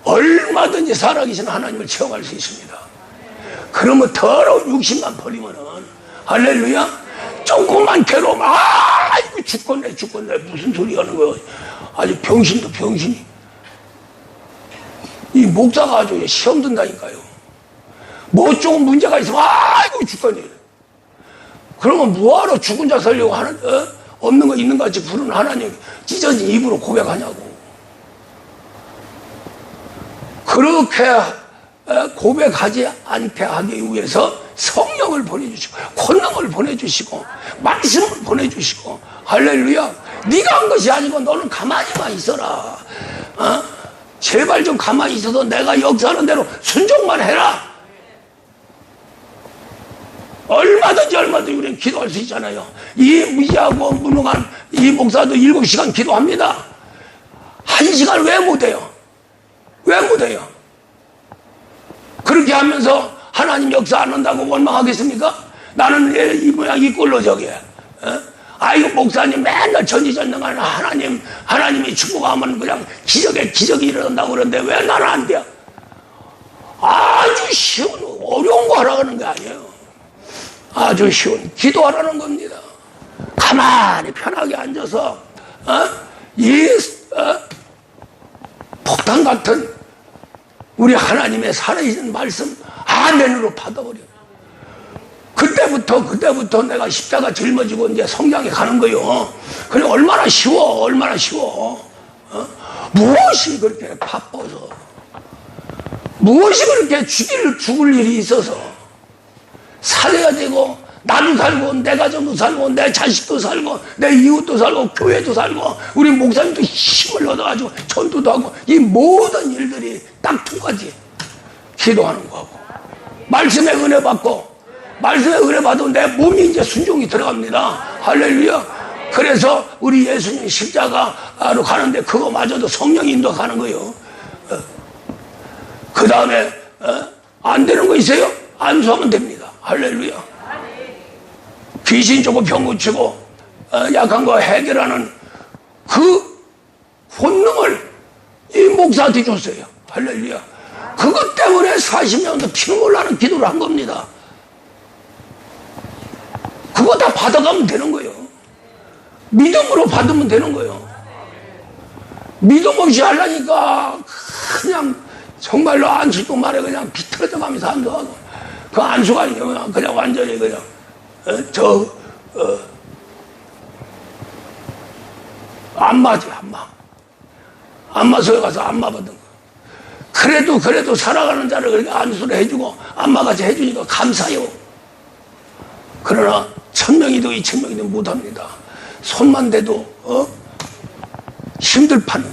얼마든지 살아계신 하나님을 체험할 수 있습니다. 그러면 더러운 육신만 버리면은, 할렐루야, 조금만 괴로움, 아이고 죽겠네 무슨 소리 하는 거야. 아주 병신도 병신이. 이 목사가 아주 시험 든다니까요. 뭐 조금 문제가 있으면 아이고 죽겠네. 그러면 뭐하러 죽은 자 살려고 하는, 없는 거 있는 것 같이 부르는 하나님 찢어진 입으로 고백하냐고. 그렇게 고백하지 않게 하기 위해서 성령을 보내주시고 권능을 보내주시고 말씀을 보내주시고, 할렐루야, 네가 한 것이 아니고 너는 가만히만 있어라. 제발 좀 가만히 있어서 내가 역사하는 대로 순종만 해라. 얼마든지 우리는 기도할 수 있잖아요. 이 무지하고 무능한 이 목사도 7시간 기도합니다. 1시간 왜 못해요? 왜 못해요? 그렇게 하면서 하나님 역사 안 한다고 원망하겠습니까? 나는 이 모양 이 꼴로 저게. 아이고 목사님 맨날 전지전능한 하나님이 축복하면 그냥 기적이 일어난다고 그러는데 왜 나는 안 돼? 아주 쉬운 어려운 거 하라는 게 아니에요. 아주 쉬운 기도하라는 겁니다. 가만히 편하게 앉아서 폭탄 같은 우리 하나님의 살아있는 말씀 아멘으로 받아버려. 그때부터 내가 십자가 짊어지고 이제 성장에 가는 거요. 그래 얼마나 쉬워. 무엇이 그렇게 바빠서, 무엇이 그렇게 죽을 일이 있어서 살아야 되고, 나도 살고 내 가정도 살고 내 자식도 살고 내 이웃도 살고 교회도 살고 우리 목사님도 힘을 얻어가지고 전도도 하고, 이 모든 일들이 딱 두 가지: 기도하는 거하고 말씀의 은혜 받고. 말씀의 은혜 받으면 내 몸이 이제 순종이 들어갑니다. 할렐루야. 그래서 우리 예수님 십자가로 가는데 그거마저도 성령이 인도하는 거예요. 그 다음에 안 되는 거 있어요? 안수하면 됩니다. 할렐루야. 귀신 쫓고 병 고치고 약한 거 해결하는 그 본능을 이 목사한테 줬어요. 할렐루야. 그것 때문에 40년도 피눈물 나는 기도를 한 겁니다. 그거 다 받아가면 되는 거예요. 믿음으로 받으면 되는 거예요. 믿음 없이 하려니까 그냥 정말로 안수도 말에 그냥 비틀어져 가면서 안수하고, 그 안수가 아니고 그냥 완전히 그냥 안마지. 안마소에 가서 안마 받은 거. 그래도 살아가는 자를 그렇게 안수를 해주고 안마같이 해주니까 감사해요. 그러나 1000명이든 2000명이든 못합니다. 손만 대도 힘들 판은.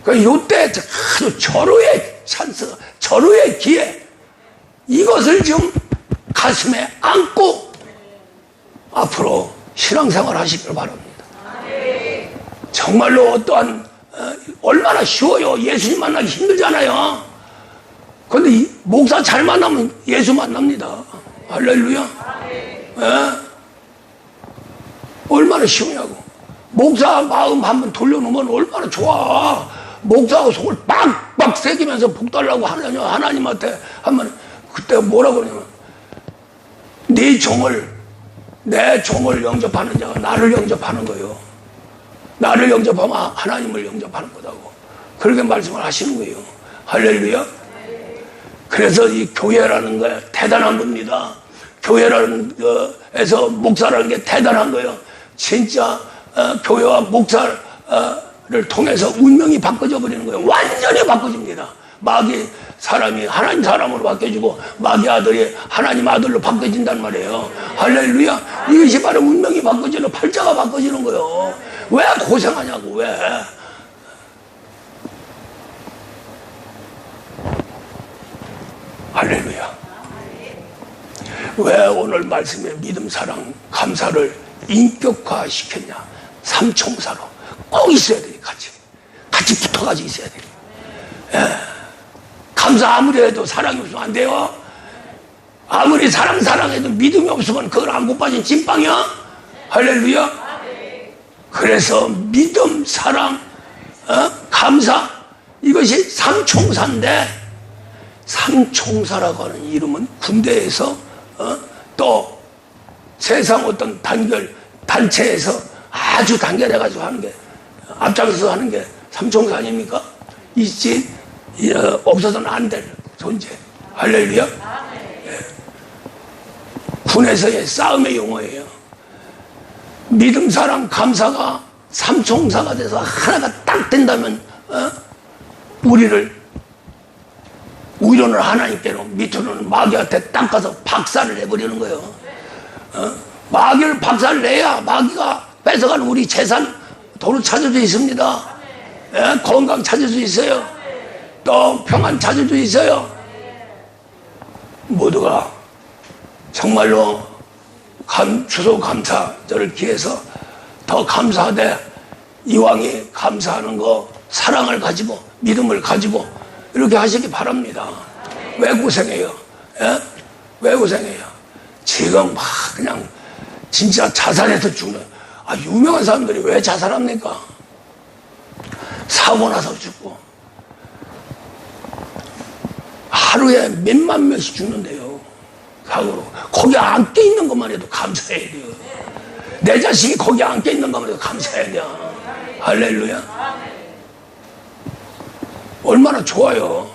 그러니까 요때 아주 절호의 찬스, 절호의 기회, 이것을 좀 가슴에 안고 앞으로 신앙생활 하시길 바랍니다. 정말로 어떠한 얼마나 쉬워요. 예수님 만나기 힘들잖아요. 그런데 목사 잘 만나면 예수 만납니다. 할렐루야. 얼마나 쉬우냐고. 목사 마음 한번 돌려놓으면 얼마나 좋아. 목사하고 속을 빡빡 새기면서 복 달라고 하나님한테 하면 그때 뭐라고 그러냐면, 내 종을 영접하는 자가 나를 영접하는 거예요. 나를 영접하면 하나님을 영접하는 거다고 그렇게 말씀을 하시는 거예요. 할렐루야. 그래서 이 교회라는 게 대단한 겁니다. 교회라는 거에서 목사라는 게 대단한 거예요. 진짜 교회와 목사를 통해서 운명이 바꿔져 버리는 거예요. 완전히 바꿔집니다. 마귀 사람이 하나님 사람으로 바뀌어지고 마귀 아들이 하나님 아들로 바뀌어진단 말이에요. 할렐루야. 이것이 바로 운명이 바꿔지는, 팔자가 바꿔지는 거예요. 왜 고생하냐고. 왜 할렐루야. 왜 오늘 말씀에 믿음, 사랑, 감사를 인격화 시켰냐? 삼총사로 꼭 있어야 돼. 같이 붙어가지고 있어야 돼. 감사 아무리 해도 사랑이 없으면 안 돼요. 아무리 사랑해도 믿음이 없으면 그걸 안고 빠진 찐빵이야. 할렐루야. 그래서 믿음, 사랑, 감사, 이것이 삼총사인데, 삼총사라고 하는 이름은 군대에서 또 세상 어떤 단체에서 아주 단결해가지고 하는 게, 앞장서서 하는 게 삼총사 아닙니까? 있지 없어서는 안 될 존재. 할렐루야. 예. 군에서의 싸움의 용어예요. 믿음, 사랑, 감사가 삼총사가 돼서 하나가 딱 된다면 우리를 위로는 하나님께로, 밑으로는 마귀한테 딱 가서 박살을 내버리는 거예요. 마귀를 박살 내야 마귀가 뺏어간 우리 재산 도로 찾을 수 있습니다. 예? 건강 찾을 수 있어요. 또 평안 찾을 수 있어요. 모두가 정말로 추수감사절을 기해서 더 감사하되, 이왕이 감사하는 거 사랑을 가지고 믿음을 가지고 이렇게 하시기 바랍니다. 왜 고생해요? 예? 왜 고생해요? 지금 막 그냥 진짜 자살해서 죽는, 유명한 사람들이 왜 자살합니까? 사고 나서 죽고 하루에 몇만 명씩 죽는데요. 사고로. 거기 안 껴있는 것만 해도 감사해야 돼요. 내 자식이 거기 안 껴있는 것만 해도 감사해야 돼요. 할렐루야. 얼마나 좋아요.